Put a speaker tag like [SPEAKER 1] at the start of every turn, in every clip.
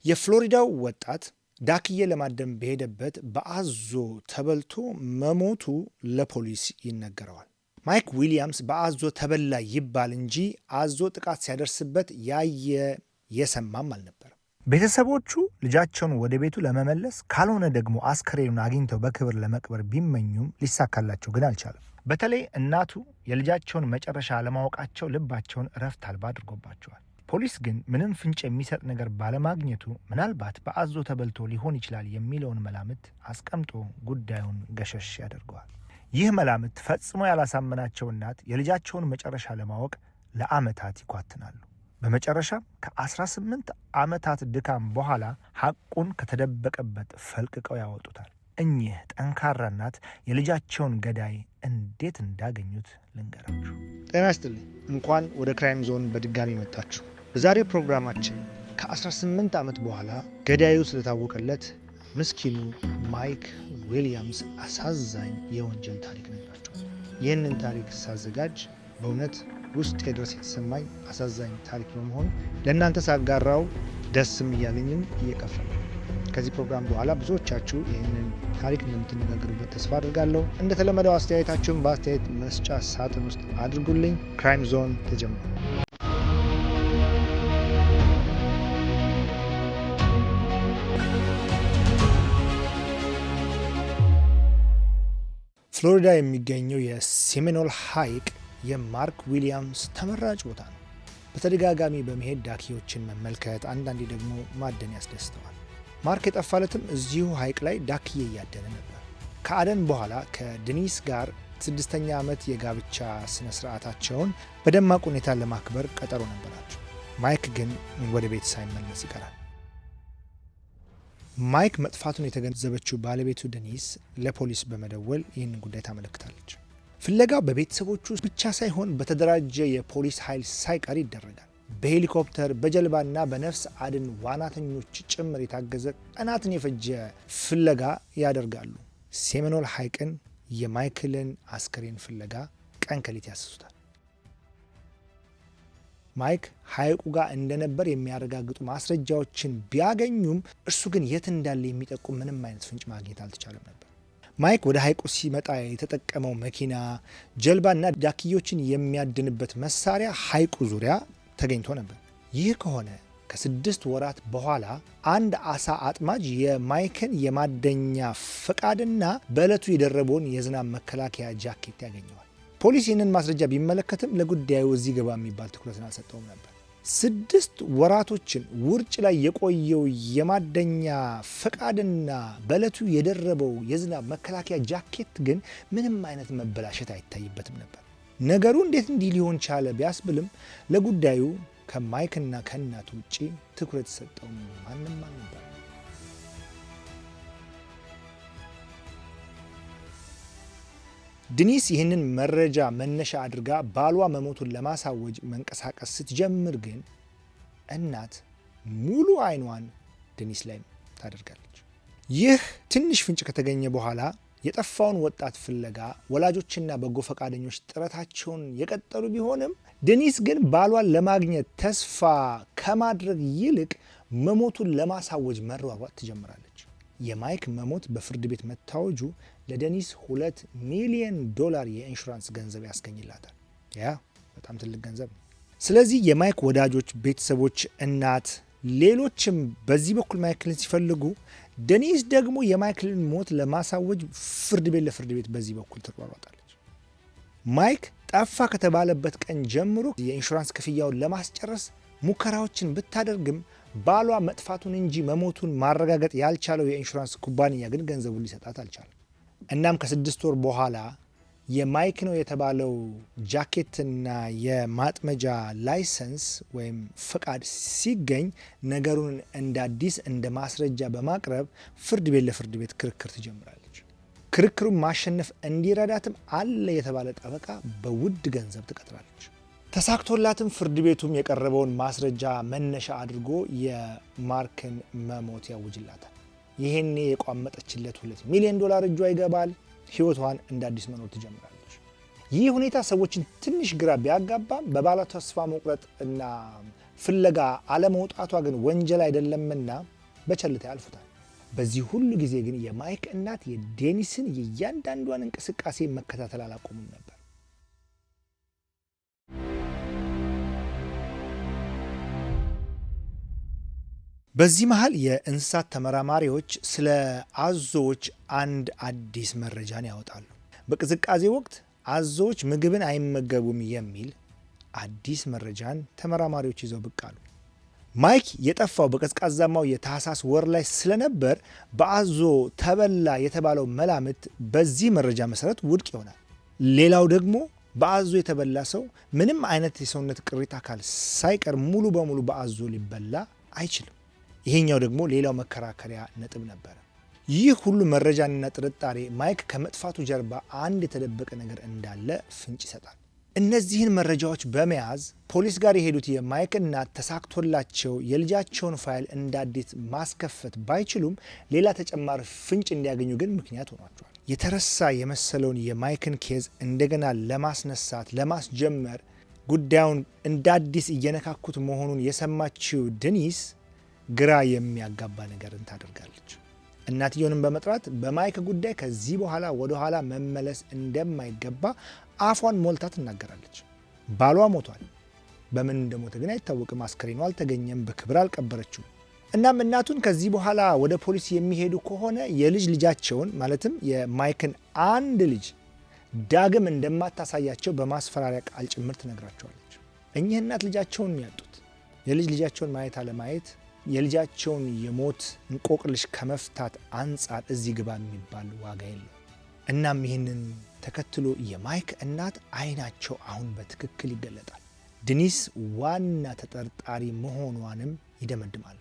[SPEAKER 1] የፍሎሪዳው ወጣት ዳክዬ ለማደም በሄደበት በአዞ ተበልቶ መሞቱ ለፖሊስ ይነገረዋል። ማይክ ዊሊያምስ በአዞ ተበላ ይባል እንጂ አዞ ጥቃት ሲያደርስበት ያየ የሰማም አልነበረም። ቤተሰቦቹ ልጃቸውን ወደ ቤቱ ለመመለስ ካልሆነ ደግሞ አስከሬኑን አግኝተው በክብር ለመቅበር ቢመኙም ሊሳካላቸው ግን አልቻለም። በተለይ እናቱ የልጃቸውን መጨረሻ አለማወቃቸው ልባቸውን እረፍት አልባ አድርጎባቸዋል። ፖሊስ ግን ምንም ፍንጭ የሚሰጥ ነገር ባለማግኘቱ ምናልባት በአዞ ተበልቶ ሊሆን ይችላል የሚለውን መላምት አስቀምጦ ጉዳዩን ገሸሽ ያደርገዋል። ይህ መላምት ፈጽሞ ያላሳመናቸው እናት የልጃቸውን መጨረሻ ለማወቅ ለዓመታት ይኳትናሉ። በመጨረሻ ከ18 ዓመታት ድካም በኋላ ሐቁን ከተደበቀበት ፈልቅቀው ያወጡታል። እኚህ ጠንካራ እናት የልጃቸውን ገዳይ እንዴት እንዳገኙት ልንገራችሁ። ጤና ይስጥልኝ። እንኳን ወደ ክራይም ዞን በድጋሚ መጣችሁ። በዛሬው ፕሮግራማችን ከ18 ዓመት በኋላ ገዳዩ ስለታወቀለት ምስኪኑ ማይክ ዊሊያምስ አሳዛኝ የወንጀል ታሪክ ነግራችኋል። ይህንን ታሪክ ሳዘጋጅ በእውነት ውስጤ ድረስ የተሰማኝ አሳዛኝ ታሪክ በመሆኑ ለእናንተ ሳጋራው ደስም እያለኝም እየቀፈለ ከዚህ ፕሮግራም በኋላ ብዙዎቻችሁ ይህንን ታሪክ እንደምትነጋገሩበት ተስፋ አድርጋለሁ። እንደተለመደው አስተያየታችሁን በአስተያየት መስጫ ሳጥን ውስጥ አድርጉልኝ። ክራይም ዞን ተጀምሯል። ፍሎሪዳ የሚገኘው የሴሚኖል ሐይቅ የማርክ ዊሊያምስ ተመራጭ ቦታ ነው። በተደጋጋሚ በመሄድ ዳክዬዎችን መመልከት፣ አንዳንዴ ደግሞ ማደን ያስደስተዋል። ማርክ የጠፋለትም እዚሁ ሐይቅ ላይ ዳክዬ እያደነ ነበር። ከአደን በኋላ ከድኒስ ጋር 6ኛ ዓመት የጋብቻ ስነ ስርዓታቸውን በደማቅ ሁኔታ ለማክበር ቀጠሮ ነበራቸው። ማይክ ግን ወደ ቤት ሳይመለስ ይቀራል። ማይክ መጥፋቱን የተገነዘበችው ባለቤቱ ደኒስ ለፖሊስ በመደወል ይህንን ጉዳይ ታመለክታለች። ፍለጋው በቤተሰቦቹ ብቻ ሳይሆን በተደራጀ የፖሊስ ኃይል ሳይቀር ይደረጋል። በሄሊኮፕተር በጀልባና በነፍስ አድን ዋናተኞች ጭምር የታገዘ ቀናትን የፈጀ ፍለጋ ያደርጋሉ። ሴሚኖል ሐይቅን የማይክልን አስከሬን ፍለጋ ቀን ከሌት ያስሱታል። ማይክ ሐይቁ ጋር እንደነበር የሚያረጋግጡ ማስረጃዎችን ቢያገኙም እርሱ ግን የት እንዳለ የሚጠቁም ምንም አይነት ፍንጭ ማግኘት አልተቻለም ነበር። ማይክ ወደ ሐይቁ ሲመጣ የተጠቀመው መኪና፣ ጀልባና ዳክዬዎችን የሚያድንበት መሳሪያ ሐይቁ ዙሪያ ተገኝቶ ነበር። ይህ ከሆነ ከ6 ወራት በኋላ አንድ አሳ አጥማጅ የማይክን የማደኛ ፈቃድና በዕለቱ የደረበውን የዝናብ መከላከያ ጃኬት ያገኘዋል። ፖሊስ ይህንን ማስረጃ ቢመለከትም ለጉዳዩ እዚህ ገባ የሚባል ትኩረትን አልሰጠውም ነበር። 6 ወራቶችን ውርጭ ላይ የቆየው የማደኛ ፈቃድና በዕለቱ የደረበው የዝናብ መከላከያ ጃኬት ግን ምንም አይነት መበላሸት አይታይበትም ነበር። ነገሩ እንዴት እንዲህ ሊሆን ቻለ ቢያስብልም ለጉዳዩ ከማይክና ከእናቱ ውጪ ትኩረት ሰጠው ማንም አልነበር። ድኒስ ይህንን መረጃ መነሻ አድርጋ ባሏ መሞቱን ለማሳወጅ መንቀሳቀስ ስትጀምር ግን እናት ሙሉ አይኗን ድኒስ ላይ ታደርጋለች። ይህ ትንሽ ፍንጭ ከተገኘ በኋላ የጠፋውን ወጣት ፍለጋ ወላጆችና በጎ ፈቃደኞች ጥረታቸውን የቀጠሉ ቢሆንም ድኒስ ግን ባሏን ለማግኘት ተስፋ ከማድረግ ይልቅ መሞቱን ለማሳወጅ መሯሯጥ ትጀምራለች። የማይክ መሞት በፍርድ ቤት መታወጁ ለደኒስ $2 ሚሊዮን የኢንሹራንስ ገንዘብ ያስገኝላታል። ያ በጣም ትልቅ ገንዘብ ነው። ስለዚህ የማይክ ወዳጆች፣ ቤተሰቦች፣ እናት፣ ሌሎችም በዚህ በኩል ማይክልን ሲፈልጉ፣ ደኒስ ደግሞ የማይክልን ሞት ለማሳወጅ ፍርድ ቤት ለፍርድ ቤት በዚህ በኩል ትሯሯጣለች። ማይክ ጠፋ ከተባለበት ቀን ጀምሮ የኢንሹራንስ ክፍያውን ለማስጨረስ ሙከራዎችን ብታደርግም ባሏ መጥፋቱን እንጂ መሞቱን ማረጋገጥ ያልቻለው የኢንሹራንስ ኩባንያ ግን ገንዘቡን ሊሰጣት አልቻለም። እናም ከ6 ወር በኋላ የማይክ ነው የተባለው ጃኬትና የማጥመጃ ላይሰንስ ወይም ፈቃድ ሲገኝ ነገሩን እንደ አዲስ እንደ ማስረጃ በማቅረብ ፍርድ ቤት ለፍርድ ቤት ክርክር ትጀምራለች። ክርክሩን ማሸነፍ እንዲረዳትም አለ የተባለ ጠበቃ በውድ ገንዘብ ትቀጥራለች። ተሳክቶላትም ፍርድ ቤቱም የቀረበውን ማስረጃ መነሻ አድርጎ የማርክን መሞት ያውጅላታል። ይሄኔ የቋመጠችለት $2 ሚሊዮን እጇ ይገባል። ህይወቷን እንደ አዲስ መኖር ትጀምራለች። ይህ ሁኔታ ሰዎችን ትንሽ ግራ ቢያጋባም በባሏ ተስፋ መቁረጥ እና ፍለጋ አለመውጣቷ ግን ወንጀል አይደለምና በቸልታ ያልፉታል። በዚህ ሁሉ ጊዜ ግን የማይክ እናት የዴኒስን የእያንዳንዷን እንቅስቃሴ መከታተል አላቆሙም ነበር። በዚህ መሃል የእንስሳት ተመራማሪዎች ስለ አዞዎች አንድ አዲስ መረጃን ያወጣሉ። በቅዝቃዜ ወቅት አዞዎች ምግብን አይመገቡም የሚል አዲስ መረጃን ተመራማሪዎች ይዘው ብቅ አሉ። ማይክ የጠፋው በቀዝቃዛማው የታህሳስ ወር ላይ ስለነበር በአዞ ተበላ የተባለው መላምት በዚህ መረጃ መሰረት ውድቅ ይሆናል። ሌላው ደግሞ በአዞ የተበላ ሰው ምንም አይነት የሰውነት ቅሪተ አካል ሳይቀር ሙሉ በሙሉ በአዞ ሊበላ አይችልም። ይሄኛው ደግሞ ሌላው መከራከሪያ ነጥብ ነበር። ይህ ሁሉ መረጃና ጥርጣሬ ማይክ ከመጥፋቱ ጀርባ አንድ የተደበቀ ነገር እንዳለ ፍንጭ ይሰጣል። እነዚህን መረጃዎች በመያዝ ፖሊስ ጋር የሄዱት የማይክ እናት ተሳክቶላቸው የልጃቸውን ፋይል እንደ አዲስ ማስከፈት ባይችሉም ሌላ ተጨማሪ ፍንጭ እንዲያገኙ ግን ምክንያት ሆኗቸዋል። የተረሳ የመሰለውን የማይክን ኬዝ እንደገና ለማስነሳት ለማስጀመር ጉዳዩን እንደ አዲስ እየነካኩት መሆኑን የሰማችው ዴኒስ ግራ የሚያጋባ ነገርን ታደርጋለች። እናትየውንም በመጥራት በማይክ ጉዳይ ከዚህ በኋላ ወደ ኋላ መመለስ እንደማይገባ አፏን ሞልታ ትናገራለች። ባሏ ሞቷል። በምን እንደሞተ ግን አይታወቅም። አስከሬኑ አልተገኘም። በክብር አልቀበረችው። እናም እናቱን ከዚህ በኋላ ወደ ፖሊስ የሚሄዱ ከሆነ የልጅ ልጃቸውን ማለትም የማይክን አንድ ልጅ ዳግም እንደማታሳያቸው በማስፈራሪያ ቃል ጭምር ትነግራቸዋለች። እኚህ እናት ልጃቸውን ያጡት የልጅ ልጃቸውን ማየት አለማየት የልጃቸውን የሞት እንቆቅልሽ ከመፍታት አንጻር እዚህ ግባ የሚባል ዋጋ የለው። እናም ይህንን ተከትሎ የማይክ እናት አይናቸው አሁን በትክክል ይገለጣል። ዴኒስ ዋና ተጠርጣሪ መሆኗንም ይደመድማሉ።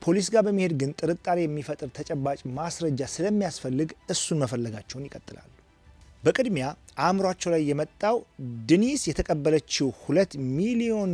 [SPEAKER 1] ፖሊስ ጋር በመሄድ ግን ጥርጣሬ የሚፈጥር ተጨባጭ ማስረጃ ስለሚያስፈልግ እሱን መፈለጋቸውን ይቀጥላሉ። በቅድሚያ አእምሯቸው ላይ የመጣው ዴኒስ የተቀበለችው $2 ሚሊዮን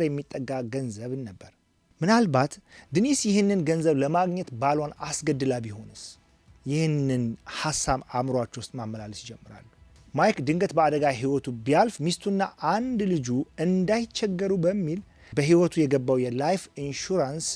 [SPEAKER 1] የሚጠጋ ገንዘብን ነበር። ምናልባት ዴኒስ ይህንን ገንዘብ ለማግኘት ባሏን አስገድላ ቢሆንስ? ይህንን ሀሳብ አእምሯቸው ውስጥ ማመላለስ ይጀምራሉ። ማይክ ድንገት በአደጋ ህይወቱ ቢያልፍ ሚስቱና አንድ ልጁ እንዳይቸገሩ በሚል በህይወቱ የገባው የላይፍ ኢንሹራንስ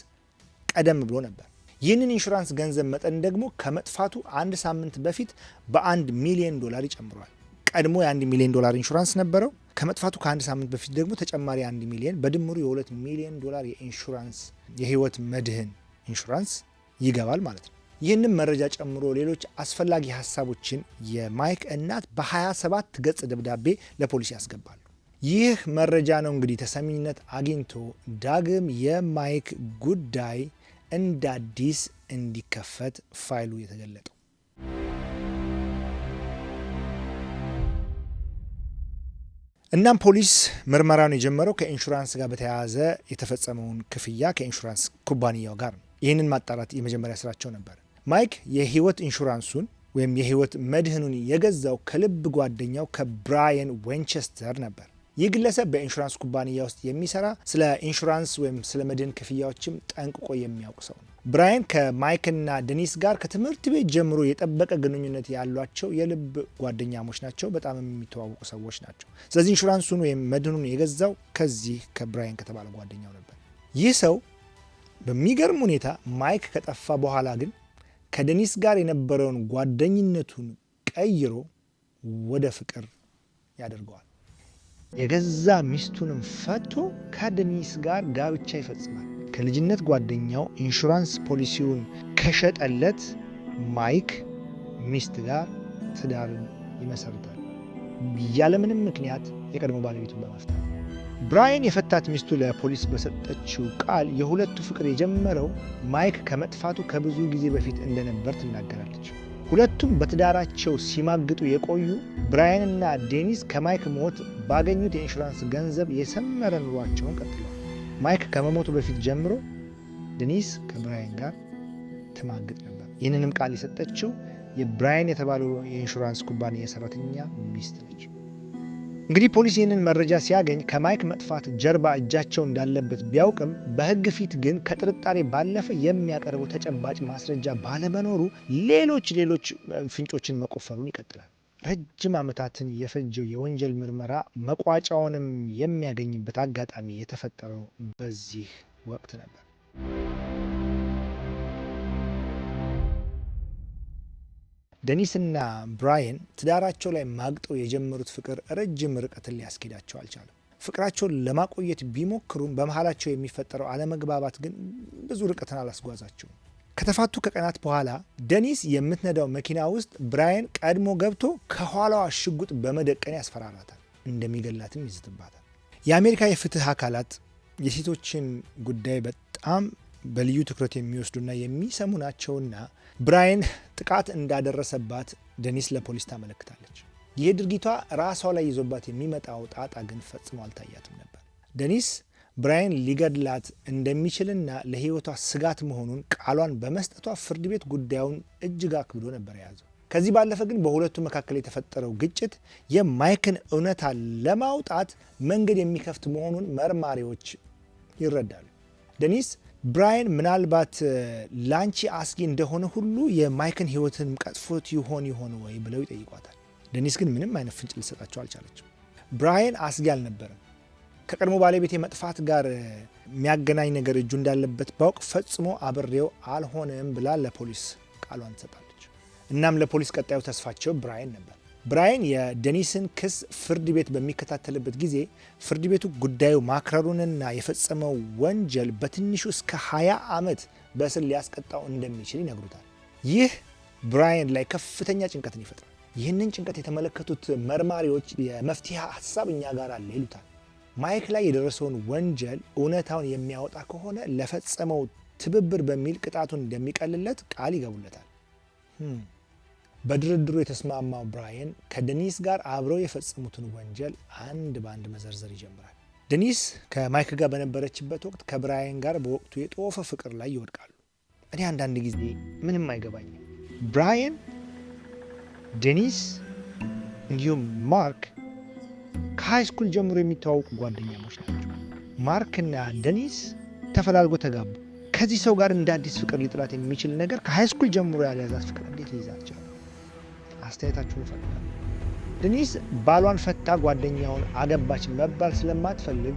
[SPEAKER 1] ቀደም ብሎ ነበር። ይህንን ኢንሹራንስ ገንዘብ መጠን ደግሞ ከመጥፋቱ አንድ ሳምንት በፊት $1 ሚሊዮን ይጨምሯል። ቀድሞ የ$1 ሚሊዮን ኢንሹራንስ ነበረው። ከመጥፋቱ ከአንድ ሳምንት በፊት ደግሞ ተጨማሪ $1 ሚሊዮን በድምሩ የ$2 ሚሊዮን የኢንሹራንስ የህይወት መድህን ኢንሹራንስ ይገባል ማለት ነው። ይህንን መረጃ ጨምሮ ሌሎች አስፈላጊ ሀሳቦችን የማይክ እናት በ27 ገጽ ደብዳቤ ለፖሊስ ያስገባሉ። ይህ መረጃ ነው እንግዲህ ተሰሚነት አግኝቶ ዳግም የማይክ ጉዳይ እንደ አዲስ እንዲከፈት ፋይሉ የተገለጠው። እናም ፖሊስ ምርመራውን የጀመረው ከኢንሹራንስ ጋር በተያያዘ የተፈጸመውን ክፍያ ከኢንሹራንስ ኩባንያው ጋር ነው። ይህንን ማጣራት የመጀመሪያ ስራቸው ነበር። ማይክ የህይወት ኢንሹራንሱን ወይም የህይወት መድህኑን የገዛው ከልብ ጓደኛው ከብራየን ዊንቸስተር ነበር። ይህ ግለሰብ በኢንሹራንስ ኩባንያ ውስጥ የሚሰራ ስለ ኢንሹራንስ ወይም ስለ መድህን ክፍያዎችም ጠንቅቆ የሚያውቅ ሰው ነው። ብራየን ከማይክና ዴኒስ ጋር ከትምህርት ቤት ጀምሮ የጠበቀ ግንኙነት ያሏቸው የልብ ጓደኛሞች ናቸው። በጣም የሚተዋወቁ ሰዎች ናቸው። ስለዚህ ኢንሹራንሱን ወይም መድህኑን የገዛው ከዚህ ከብራየን ከተባለ ጓደኛው ነበር። ይህ ሰው በሚገርም ሁኔታ ማይክ ከጠፋ በኋላ ግን ከዴኒስ ጋር የነበረውን ጓደኝነቱን ቀይሮ ወደ ፍቅር ያደርገዋል። የገዛ ሚስቱንም ፈቶ ከዴኒስ ጋር ጋብቻ ይፈጽማል። ከልጅነት ጓደኛው ኢንሹራንስ ፖሊሲውን ከሸጠለት ማይክ ሚስት ጋር ትዳርን ይመሰርታል፣ ያለምንም ምክንያት የቀድሞ ባለቤቱን በመፍታት። ብራየን የፈታት ሚስቱ ለፖሊስ በሰጠችው ቃል የሁለቱ ፍቅር የጀመረው ማይክ ከመጥፋቱ ከብዙ ጊዜ በፊት እንደነበር ትናገራለች። ሁለቱም በትዳራቸው ሲማግጡ የቆዩ ብራየንና ዴኒስ ከማይክ ሞት ባገኙት የኢንሹራንስ ገንዘብ የሰመረ ኑሯቸውን ቀጥለዋል። ማይክ ከመሞቱ በፊት ጀምሮ ዴኒስ ከብራየን ጋር ትማግጥ ነበር። ይህንንም ቃል የሰጠችው የብራየን የተባለው የኢንሹራንስ ኩባንያ ሰራተኛ ሚስት ነች። እንግዲህ ፖሊስ ይህንን መረጃ ሲያገኝ ከማይክ መጥፋት ጀርባ እጃቸው እንዳለበት ቢያውቅም በሕግ ፊት ግን ከጥርጣሬ ባለፈ የሚያቀርበው ተጨባጭ ማስረጃ ባለመኖሩ ሌሎች ፍንጮችን መቆፈሩን ይቀጥላል። ረጅም ዓመታትን የፈጀው የወንጀል ምርመራ መቋጫውንም የሚያገኝበት አጋጣሚ የተፈጠረው በዚህ ወቅት ነበር። ደኒስና ብራየን ትዳራቸው ላይ ማግጠው የጀመሩት ፍቅር ረጅም ርቀትን ሊያስኬዳቸው አልቻለም። ፍቅራቸውን ለማቆየት ቢሞክሩም በመሀላቸው የሚፈጠረው አለመግባባት ግን ብዙ ርቀትን አላስጓዛቸውም። ከተፋቱ ከቀናት በኋላ ደኒስ የምትነዳው መኪና ውስጥ ብራየን ቀድሞ ገብቶ ከኋላዋ ሽጉጥ በመደቀን ያስፈራራታል፣ እንደሚገላትም ይዝትባታል። የአሜሪካ የፍትህ አካላት የሴቶችን ጉዳይ በጣም በልዩ ትኩረት የሚወስዱና የሚሰሙ ናቸውና ብራየን ጥቃት እንዳደረሰባት ደኒስ ለፖሊስ ታመለክታለች። ይህ ድርጊቷ ራሷ ላይ ይዞባት የሚመጣው ጣጣ ግን ፈጽሞ አልታያትም ነበር። ደኒስ ብራየን ሊገድላት እንደሚችልና ለሕይወቷ ስጋት መሆኑን ቃሏን በመስጠቷ ፍርድ ቤት ጉዳዩን እጅግ አክብዶ ነበር የያዘው። ከዚህ ባለፈ ግን በሁለቱ መካከል የተፈጠረው ግጭት የማይክን እውነታ ለማውጣት መንገድ የሚከፍት መሆኑን መርማሪዎች ይረዳሉ። ደኒስ ብራየን ምናልባት ላንቺ አስጊ እንደሆነ ሁሉ የማይክን ሕይወትን ቀጥፎት ይሆን ወይ ብለው ይጠይቋታል። ደኒስ ግን ምንም አይነት ፍንጭ ልሰጣቸው አልቻለችም። ብራየን አስጊ አልነበረም። ከቀድሞ ባለቤቴ መጥፋት ጋር የሚያገናኝ ነገር እጁ እንዳለበት ባውቅ ፈጽሞ አብሬው አልሆነም ብላ ለፖሊስ ቃሏን ትሰጣለች። እናም ለፖሊስ ቀጣዩ ተስፋቸው ብራየን ነበር። ብራየን የደኒስን ክስ ፍርድ ቤት በሚከታተልበት ጊዜ ፍርድ ቤቱ ጉዳዩ ማክረሩንና የፈጸመው ወንጀል በትንሹ እስከ 20 ዓመት በእስር ሊያስቀጣው እንደሚችል ይነግሩታል። ይህ ብራየን ላይ ከፍተኛ ጭንቀትን ይፈጥራል። ይህንን ጭንቀት የተመለከቱት መርማሪዎች የመፍትሄ ሀሳብ እኛ ጋር አለ ይሉታል። ማይክ ላይ የደረሰውን ወንጀል እውነታውን የሚያወጣ ከሆነ ለፈጸመው ትብብር በሚል ቅጣቱን እንደሚቀልለት ቃል ይገቡለታል። በድርድሩ የተስማማው ብራየን ከደኒስ ጋር አብረው የፈጸሙትን ወንጀል አንድ በአንድ መዘርዘር ይጀምራል። ደኒስ ከማይክ ጋር በነበረችበት ወቅት ከብራየን ጋር በወቅቱ የጦፈ ፍቅር ላይ ይወድቃሉ። እኔ አንዳንድ ጊዜ ምንም አይገባኝም። ብራየን፣ ደኒስ እንዲሁም ማርክ ከሃይ ስኩል ጀምሮ የሚተዋወቁ ጓደኛሞች ናቸው። ማርክና ደኒስ ተፈላልጎ ተጋቡ። ከዚህ ሰው ጋር እንደ አዲስ ፍቅር ሊጥላት የሚችል ነገር ከሃይ ስኩል ጀምሮ ያልያዛት ፍቅር እንዴት ሊይዛት ቻለ? አስተያየታችሁን እፈልጋለሁ። ደኒስ ባሏን ፈታ ጓደኛውን አገባች መባል ስለማትፈልግ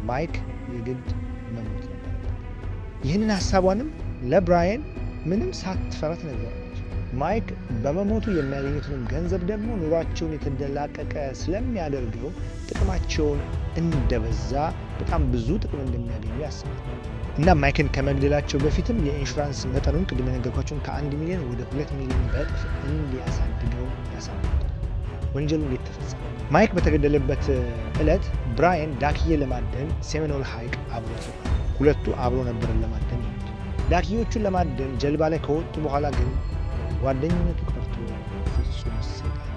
[SPEAKER 1] ማይክ የግድ መሞት ነበረበት። ይህንን ሀሳቧንም ለብራየን ምንም ሳትፈራ ትነግረዋለች። ማይክ በመሞቱ የሚያገኙትን ገንዘብ ደግሞ ኑሯቸውን የተደላቀቀ ስለሚያደርገው ጥቅማቸውን እንደበዛ በጣም ብዙ ጥቅም እንደሚያገኙ ያስባል። እና ማይክን ከመግደላቸው በፊትም የኢንሹራንስ መጠኑን ቅድም የነገርኳቸውን ከ1 ሚሊዮን ወደ 2 ሚሊዮን በእጥፍ እንዲያሳድገው ያሳምናል። ወንጀሉ እንዴት ተፈጸመ? ማይክ በተገደለበት ዕለት ብራየን ዳክዬ ለማደን ሴሚኖል ሐይቅ አብሮት ነበር። ሁለቱ አብሮ ነበር ለማደን ይሄዱት። ዳክዬዎቹን ለማደን ጀልባ ላይ ከወጡ በኋላ ግን ጓደኝነቱ ቀርቶ ፍጹም ሰይጣን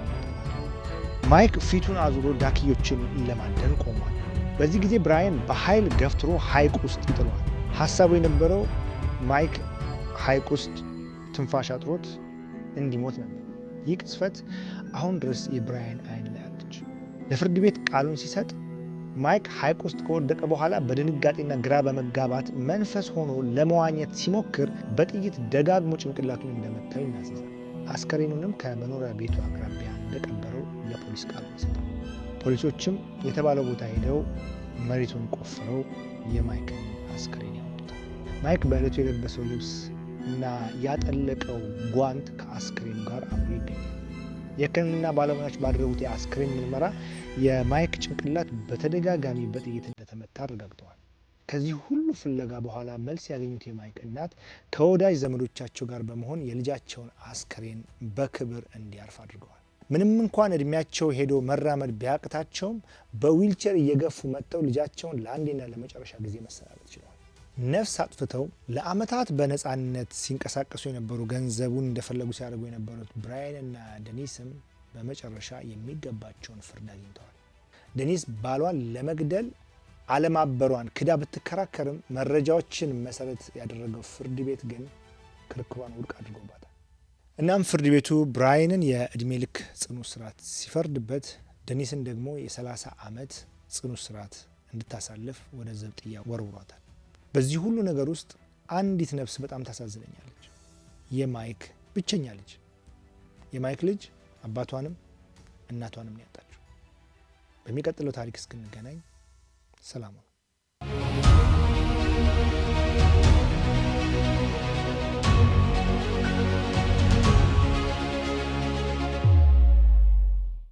[SPEAKER 1] ማይክ ፊቱን አዙሮ ዳክዬዎችን ለማደን ቆሟል። በዚህ ጊዜ ብራየን በኃይል ገፍትሮ ሐይቅ ውስጥ ይጥለዋል። ሀሳቡ የነበረው ማይክ ሐይቅ ውስጥ ትንፋሽ አጥሮት እንዲሞት ነበር። ይህ ቅጽበት አሁን ድረስ የብራየን አይን ላይ አለች። ለፍርድ ቤት ቃሉን ሲሰጥ ማይክ ሐይቅ ውስጥ ከወደቀ በኋላ በድንጋጤና ግራ በመጋባት መንፈስ ሆኖ ለመዋኘት ሲሞክር በጥይት ደጋግሞ ጭንቅላቱን እንደመታው ይናዘዛል። አስከሬኑንም ከመኖሪያ ቤቱ አቅራቢያ እንደቀበረው ለፖሊስ ቃሉን ይሰጣል። ፖሊሶችም የተባለው ቦታ ሄደው መሬቱን ቆፍረው የማይክን አስከሬን ያወጡታል። ማይክ በዕለቱ የለበሰው ልብስ እና ያጠለቀው ጓንት ከአስከሬኑ ጋር አብሮ ይገኛል። የሕክምና ባለሙያዎች ባደረጉት የአስክሬን ምርመራ የማይክ ጭንቅላት በተደጋጋሚ በጥይት እንደተመታ አረጋግጠዋል። ከዚህ ሁሉ ፍለጋ በኋላ መልስ ያገኙት የማይክ እናት ከወዳጅ ዘመዶቻቸው ጋር በመሆን የልጃቸውን አስክሬን በክብር እንዲያርፍ አድርገዋል። ምንም እንኳን እድሜያቸው ሄዶ መራመድ ቢያቅታቸውም በዊልቸር እየገፉ መጥተው ልጃቸውን ለአንዴና ለመጨረሻ ጊዜ መሰናበት ችለዋል። ነፍስ አጥፍተው ለዓመታት በነፃነት ሲንቀሳቀሱ የነበሩ ገንዘቡን እንደፈለጉ ሲያደርጉ የነበሩት ብራየንና ደኒስም በመጨረሻ የሚገባቸውን ፍርድ አግኝተዋል። ደኒስ ባሏን ለመግደል አለማበሯን ክዳ ብትከራከርም መረጃዎችን መሰረት ያደረገው ፍርድ ቤት ግን ክርክሯን ውድቅ አድርጎባታል። እናም ፍርድ ቤቱ ብራየንን የዕድሜ ልክ ጽኑ እስራት ሲፈርድበት ደኒስን ደግሞ የ30 ዓመት ጽኑ እስራት እንድታሳልፍ ወደ ዘብጥያ ወርውሯታል። በዚህ ሁሉ ነገር ውስጥ አንዲት ነፍስ በጣም ታሳዝነኛለች። የማይክ ብቸኛ ልጅ። የማይክ ልጅ አባቷንም እናቷንም ያጣችው። በሚቀጥለው ታሪክ እስክንገናኝ ሰላም።